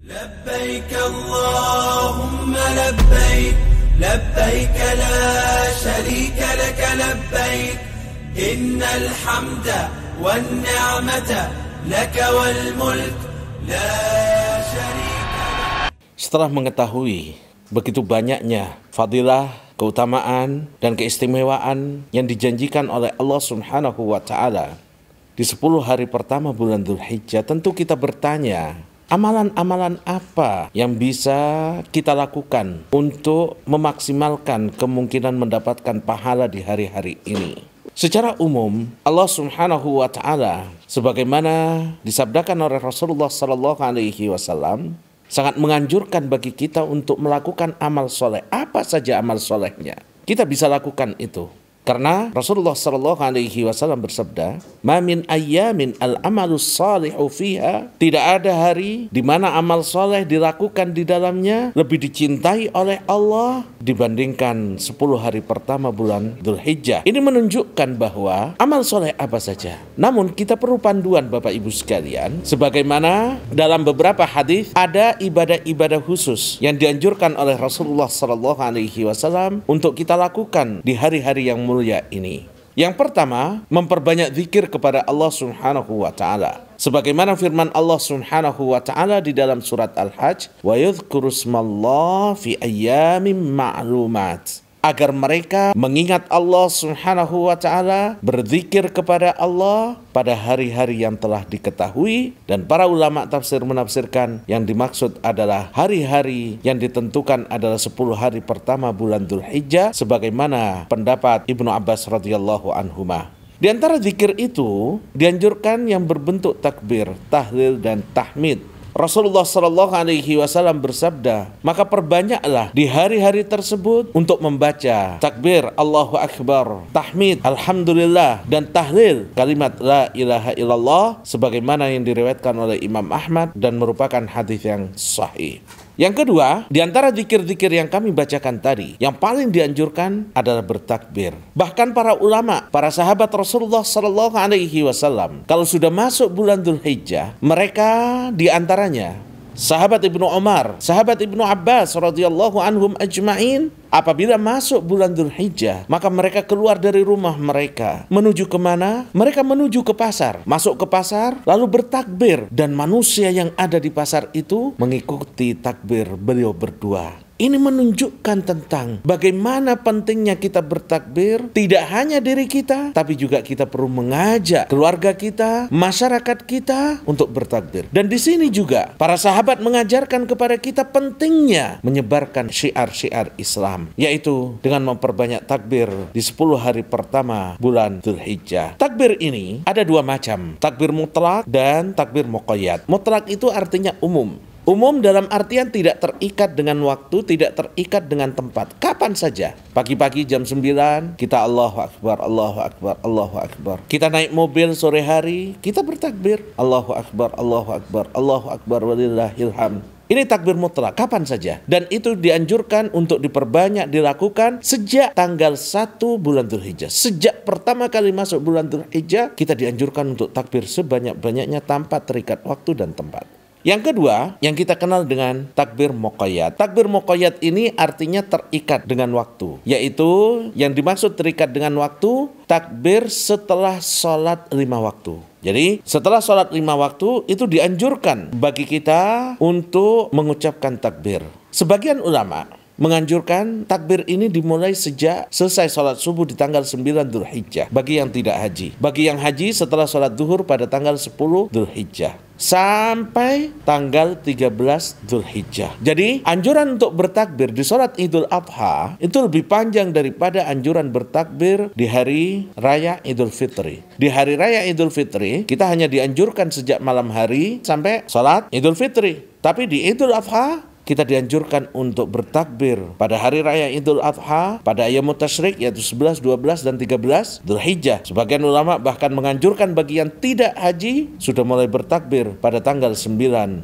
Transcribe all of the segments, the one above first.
لبيك اللهم لبيك لبيك لا شريك لك لبيك إن الحمد والنعمة لك والملك لا شريك لك. Setelah mengetahui begitu banyaknya fadilah, keutamaan, dan keistimewaan yang dijanjikan oleh Allah Subhanahu wa Ta'ala di 10 hari pertama bulan Dzulhijjah, tentu kita bertanya, amalan-amalan apa yang bisa kita lakukan untuk memaksimalkan kemungkinan mendapatkan pahala di hari-hari ini? Secara umum, Allah Subhanahu wa Ta'ala sebagaimana disabdakan oleh Rasulullah sallallahu alaihi wasallam sangat menganjurkan bagi kita untuk melakukan amal soleh. Apa saja amal solehnya kita bisa lakukan itu. Karena Rasulullah sallallahu alaihi wasallam bersabda, "Ma min ayyamin al-amalus salihu fiha", tidak ada hari di mana amal soleh dilakukan di dalamnya lebih dicintai oleh Allah dibandingkan 10 hari pertama bulan Dzulhijjah. Ini menunjukkan bahwa amal soleh apa saja. Namun kita perlu panduan Bapak Ibu sekalian, sebagaimana dalam beberapa hadis ada ibadah-ibadah khusus yang dianjurkan oleh Rasulullah sallallahu alaihi wasallam untuk kita lakukan di hari-hari yang mulia ini. Yang pertama, memperbanyak zikir kepada Allah Subhanahu wa Ta'ala. Sebagaimana firman Allah Subhanahu wa Ta'ala di dalam surat Al-Hajj, "Wa yadhkuru ismallahi fi ayyamin ma'lumat", agar mereka mengingat Allah Subhanahu wa Ta'ala, berzikir kepada Allah pada hari-hari yang telah diketahui. Dan para ulama tafsir menafsirkan yang dimaksud adalah hari-hari yang ditentukan adalah 10 hari pertama bulan Dzulhijjah, sebagaimana pendapat Ibnu Abbas radhiyallahu anhuma. Di antara zikir itu dianjurkan yang berbentuk takbir, tahlil, dan tahmid. Rasulullah sallallahu alaihi wasallam bersabda, maka perbanyaklah di hari-hari tersebut untuk membaca takbir Allahu Akbar, tahmid Alhamdulillah, dan tahlil kalimat la ilaha illallah, sebagaimana yang diriwayatkan oleh Imam Ahmad dan merupakan hadis yang sahih. Yang kedua, di antara zikir-zikir yang kami bacakan tadi, yang paling dianjurkan adalah bertakbir. Bahkan para ulama, para sahabat Rasulullah sallallahu alaihi wasallam, kalau sudah masuk bulan Dzulhijjah, mereka di antaranya sahabat Ibnu Umar, sahabat Ibnu Abbas radhiyallahu anhum ajma'in, apabila masuk bulan Dzulhijjah, maka mereka keluar dari rumah mereka. Menuju kemana? Mereka menuju ke pasar. Masuk ke pasar, lalu bertakbir. Dan manusia yang ada di pasar itu mengikuti takbir beliau berdua. Ini menunjukkan tentang bagaimana pentingnya kita bertakbir. Tidak hanya diri kita, tapi juga kita perlu mengajak keluarga kita, masyarakat kita untuk bertakbir. Dan di sini juga para sahabat mengajarkan kepada kita pentingnya menyebarkan syiar-syiar Islam, yaitu dengan memperbanyak takbir di 10 hari pertama bulan Dzulhijjah. Takbir ini ada dua macam, takbir mutlak dan takbir muqayyad. Mutlak itu artinya umum. Umum dalam artian tidak terikat dengan waktu, tidak terikat dengan tempat. Kapan saja. Pagi-pagi jam 9, kita Allahu Akbar, Allahu Akbar, Allahu Akbar. Kita naik mobil sore hari, kita bertakbir. Allahu Akbar, Allahu Akbar, Allahu Akbar, walillahil hamd. Ini takbir mutlak, kapan saja. Dan itu dianjurkan untuk diperbanyak dilakukan sejak tanggal 1 bulan Dzulhijjah. Sejak pertama kali masuk bulan Dzulhijjah, kita dianjurkan untuk takbir sebanyak-banyaknya tanpa terikat waktu dan tempat. Yang kedua, yang kita kenal dengan takbir muqayyad. Takbir muqayyad ini artinya terikat dengan waktu. Yaitu yang dimaksud terikat dengan waktu, takbir setelah sholat 5 waktu. Jadi setelah sholat 5 waktu itu dianjurkan bagi kita untuk mengucapkan takbir. Sebagian ulama menganjurkan takbir ini dimulai sejak selesai sholat subuh di tanggal 9 Dzulhijjah bagi yang tidak haji. Bagi yang haji setelah sholat zuhur pada tanggal 10 Dzulhijjah sampai tanggal 13 Dzulhijjah. Jadi anjuran untuk bertakbir di sholat Idul Adha itu lebih panjang daripada anjuran bertakbir di hari raya Idul Fitri. Di hari raya Idul Fitri kita hanya dianjurkan sejak malam hari sampai sholat Idul Fitri. Tapi di Idul Adha kita dianjurkan untuk bertakbir pada hari raya Idul Adha pada Ayyamut Tasyrik, yaitu 11, 12, dan 13 Dzulhijjah. Sebagian ulama bahkan menganjurkan bagi yang tidak haji sudah mulai bertakbir pada tanggal 9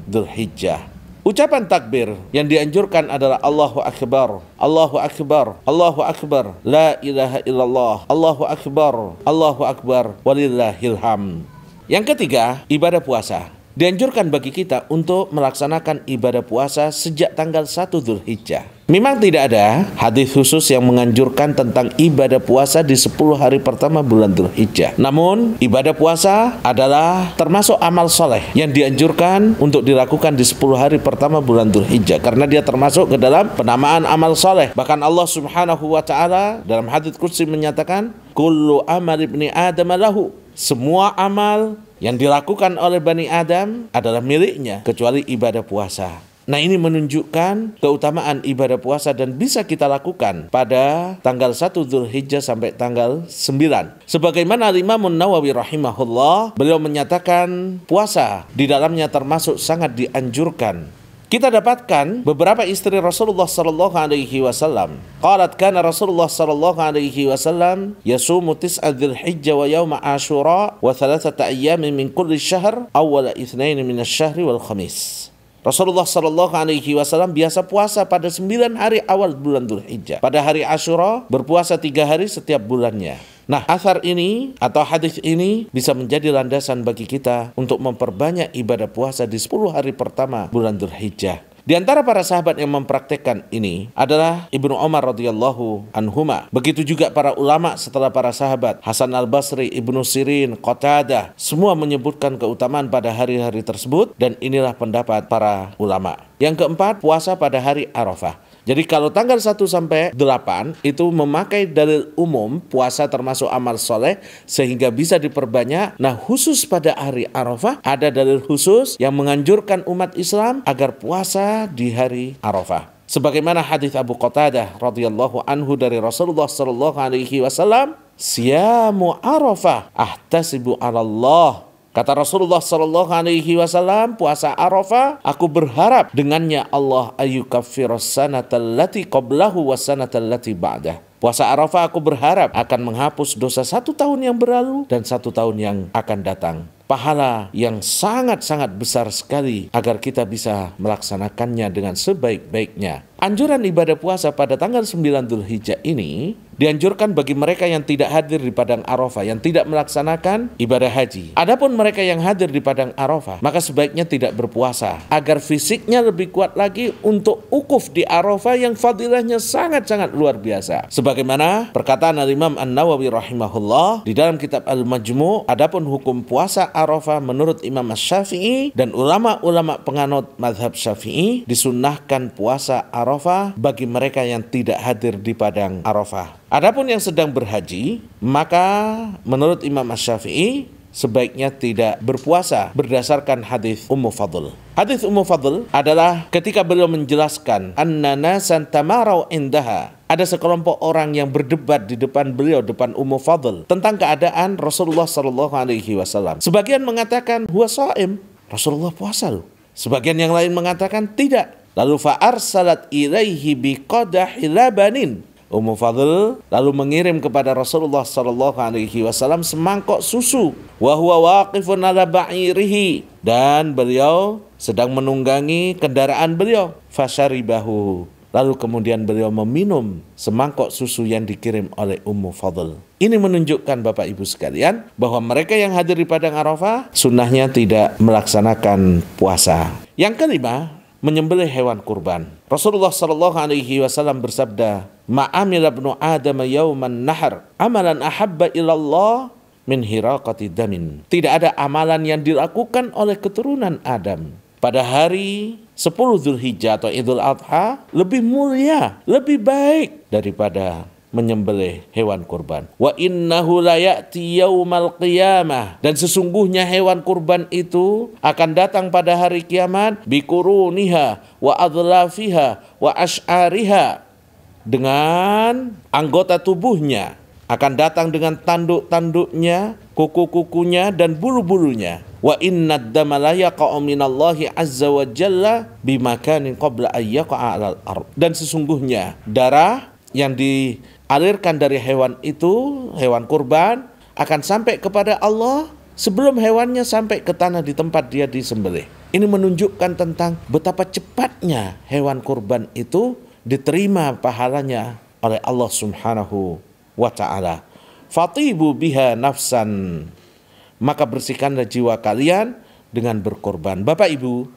Dzulhijjah. Ucapan takbir yang dianjurkan adalah Allahu Akbar, Allahu Akbar, Allahu Akbar, La ilaha illallah, Allahu Akbar, Allahu Akbar, walillahil hamd. Yang ketiga, ibadah puasa. dianjurkan bagi kita untuk melaksanakan ibadah puasa sejak tanggal 1 Dzulhijjah. Memang tidak ada hadis khusus yang menganjurkan tentang ibadah puasa di 10 hari pertama bulan Dzulhijjah. Namun, ibadah puasa adalah termasuk amal soleh yang dianjurkan untuk dilakukan di 10 hari pertama bulan Dzulhijjah, karena dia termasuk ke dalam penamaan amal soleh. Bahkan Allah Subhanahu wa Ta'ala dalam hadits qudsi menyatakan, kullu amal ibni Adam lahu. Semua amal yang dilakukan oleh Bani Adam adalah miliknya kecuali ibadah puasa. Nah, ini menunjukkan keutamaan ibadah puasa dan bisa kita lakukan pada tanggal 1 Dzulhijjah sampai tanggal 9. Sebagaimana Imam Nawawi rahimahullah, beliau menyatakan puasa di dalamnya termasuk sangat dianjurkan. Kita dapatkan beberapa istri Rasulullah sallallahu alaihi wasallam. Qalat kana Rasulullah sallallahu alaihi wasallam yasumu tis'a Dzulhijjah wa yauma Asyura wa thalathata ayyamin min kulli syahr awwala itsnain min asy-syahri wal khamis. Rasulullah sallallahu alaihi wasallam biasa puasa pada 9 hari awal bulan Dzulhijjah. Pada hari Asyura berpuasa 3 hari setiap bulannya. Nah, athar ini atau hadis ini bisa menjadi landasan bagi kita untuk memperbanyak ibadah puasa di 10 hari pertama bulan Dzulhijjah. Di antara para sahabat yang mempraktekkan ini adalah Ibnu Umar radhiyallahu anhuma. Begitu juga para ulama setelah para sahabat, Hasan al-Basri, Ibnu Sirin, Qatadah, semua menyebutkan keutamaan pada hari-hari tersebut, dan inilah pendapat para ulama. Yang keempat, puasa pada hari Arafah. Jadi kalau tanggal 1 sampai 8 itu memakai dalil umum puasa termasuk amal soleh sehingga bisa diperbanyak. Nah, khusus pada hari Arafah ada dalil khusus yang menganjurkan umat Islam agar puasa di hari Arafah. Sebagaimana hadis Abu Qatadah radhiyallahu anhu dari Rasulullah sallallahu alaihi wasallam, "Siyamu Arafah ahtasibu 'ala Allah." Kata Rasulullah sallallahu alaihi wasallam, puasa Arafah aku berharap dengannya Allah ayyukaffiras sanatal lati qablahu was sanatal lati ba'dah. Puasa Arafah aku berharap akan menghapus dosa 1 tahun yang berlalu dan 1 tahun yang akan datang. Pahala yang sangat-sangat besar sekali agar kita bisa melaksanakannya dengan sebaik-baiknya. Anjuran ibadah puasa pada tanggal 9 Dzulhijjah ini dianjurkan bagi mereka yang tidak hadir di Padang Arafah, yang tidak melaksanakan ibadah haji. Adapun mereka yang hadir di Padang Arafah, maka sebaiknya tidak berpuasa agar fisiknya lebih kuat lagi untuk ukuf di Arafah yang fadilahnya sangat-sangat luar biasa. Sebagaimana perkataan Al-Imam An-Nawawi rahimahullah di dalam kitab Al-Majmu', adapun hukum puasa Arafah menurut Imam Asy-Syafi'i dan ulama-ulama penganut mazhab Syafi'i, disunnahkan puasa Arafah bagi mereka yang tidak hadir di Padang Arafah. Adapun yang sedang berhaji, maka menurut Imam Asy-Syafi'i sebaiknya tidak berpuasa berdasarkan hadis Ummu Fadl. Hadis Ummu Fadl adalah ketika beliau menjelaskan anna nasan tamarau indaha. Ada sekelompok orang yang berdebat di depan beliau, depan Ummu Fadl, tentang keadaan Rasulullah sallallahu alaihi wasallam. Sebagian mengatakan huwa shaim, Rasulullah puasa loh. Sebagian yang lain mengatakan tidak. Lalu fa arsalat ilaihi biqadahi labanin. Ummu Fadl lalu mengirim kepada Rasulullah sallallahu alaihi wasallam semangkok susu, wa huwa waqifun ala ba'irihi, dan beliau sedang menunggangi kendaraan beliau. Fasyaribahu. Lalu kemudian beliau meminum semangkok susu yang dikirim oleh Ummu Fadl. Ini menunjukkan Bapak Ibu sekalian bahwa mereka yang hadir di Padang Arafah sunnahnya tidak melaksanakan puasa. Yang kelima, menyembelih hewan kurban. Rasulullah sallallahu alaihi wasallam bersabda, "Ma'amila ibnu Adam yauman nahar amalan ahabba ilallah min hiraqati damin." Tidak ada amalan yang dilakukan oleh keturunan Adam pada hari 10 Dzulhijjah atau Idul Adha lebih mulia, lebih baik daripada menyembelih hewan kurban. Wa innahu la ya'ti yaumal qiyamah, dan sesungguhnya hewan kurban itu akan datang pada hari kiamat biquruniha wa adlafiha wa ash'ariha, dengan anggota tubuhnya, akan datang dengan tanduk-tanduknya, kuku-kukunya dan bulu-bulunya. Wa innad dama la yaqa'u minallahi azza wa jalla bimakanin qabla an yaqa'a 'alal ard. Dan sesungguhnya darah yang dialirkan dari hewan itu, hewan kurban, akan sampai kepada Allah sebelum hewannya sampai ke tanah di tempat dia disembelih. Ini menunjukkan tentang betapa cepatnya hewan kurban itu diterima pahalanya oleh Allah Subhanahu wa ta'ala. Fatibu biha nafsan, maka bersihkanlah jiwa kalian dengan berkorban. Bapak Ibu,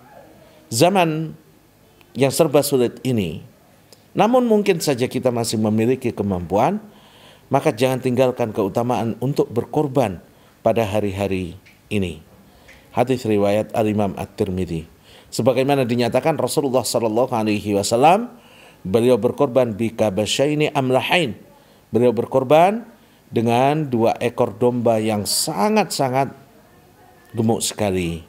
zaman yang serba sulit ini, namun mungkin saja kita masih memiliki kemampuan, maka jangan tinggalkan keutamaan untuk berkorban pada hari-hari ini. Hadis riwayat Al-Imam At-Tirmidzi. Sebagaimana dinyatakan Rasulullah sallallahu alaihi wasallam, beliau berkorban bi kabasyaini amlahain. Beliau berkorban dengan 2 ekor domba yang sangat-sangat gemuk sekali.